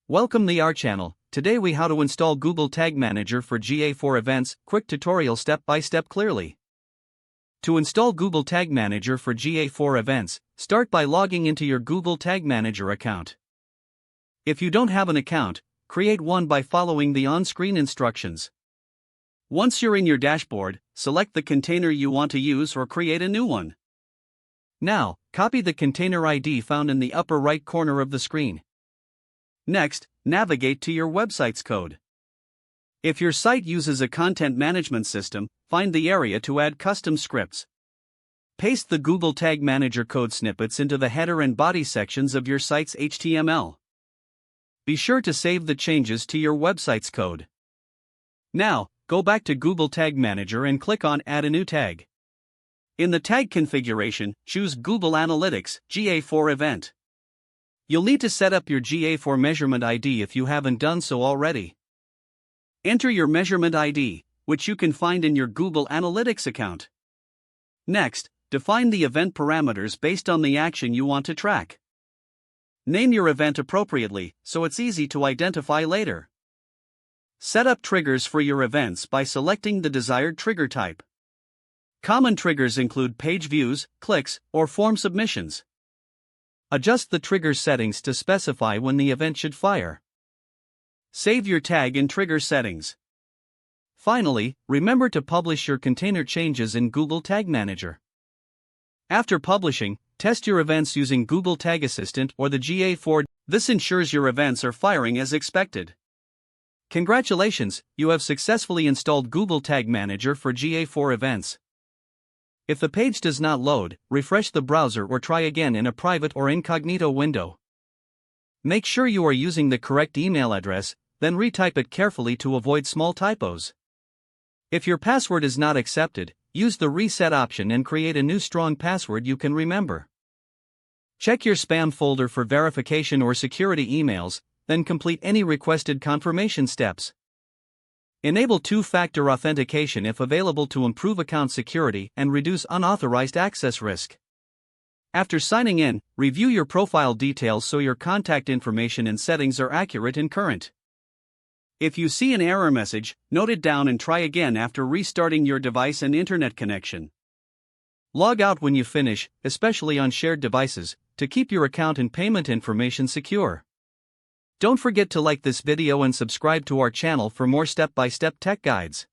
Welcome to our channel. Today we how to install Google Tag Manager for GA4 events, quick tutorial step by step clearly. To install Google Tag Manager for GA4 events, start by logging into your Google Tag Manager account. If you don't have an account, create one by following the on-screen instructions. Once you're in your dashboard, select the container you want to use or create a new one. Now, copy the container ID found in the upper right corner of the screen. Next, navigate to your website's code. If your site uses a content management system, find the area to add custom scripts. Paste the Google Tag Manager code snippets into the header and body sections of your site's HTML. Be sure to save the changes to your website's code. Now, go back to Google Tag Manager and click on Add a new tag. In the tag configuration, choose Google Analytics GA4 event. You'll need to set up your GA4 measurement ID if you haven't done so already. Enter your measurement ID, which you can find in your Google Analytics account. Next, define the event parameters based on the action you want to track. Name your event appropriately, so it's easy to identify later. Set up triggers for your events by selecting the desired trigger type. Common triggers include page views, clicks, or form submissions. Adjust the trigger settings to specify when the event should fire. Save your tag in trigger settings. Finally, remember to publish your container changes in Google Tag Manager. After publishing, test your events using Google Tag Assistant or the GA4. This ensures your events are firing as expected. Congratulations, you have successfully installed Google Tag Manager for GA4 events. If the page does not load, refresh the browser or try again in a private or incognito window. Make sure you are using the correct email address, then retype it carefully to avoid small typos. If your password is not accepted, use the reset option and create a new strong password you can remember. Check your spam folder for verification or security emails, then complete any requested confirmation steps. Enable two-factor authentication if available to improve account security and reduce unauthorized access risk. After signing in, review your profile details so your contact information and settings are accurate and current. If you see an error message, note it down and try again after restarting your device and internet connection. Log out when you finish, especially on shared devices, to keep your account and payment information secure. Don't forget to like this video and subscribe to our channel for more step-by-step tech guides.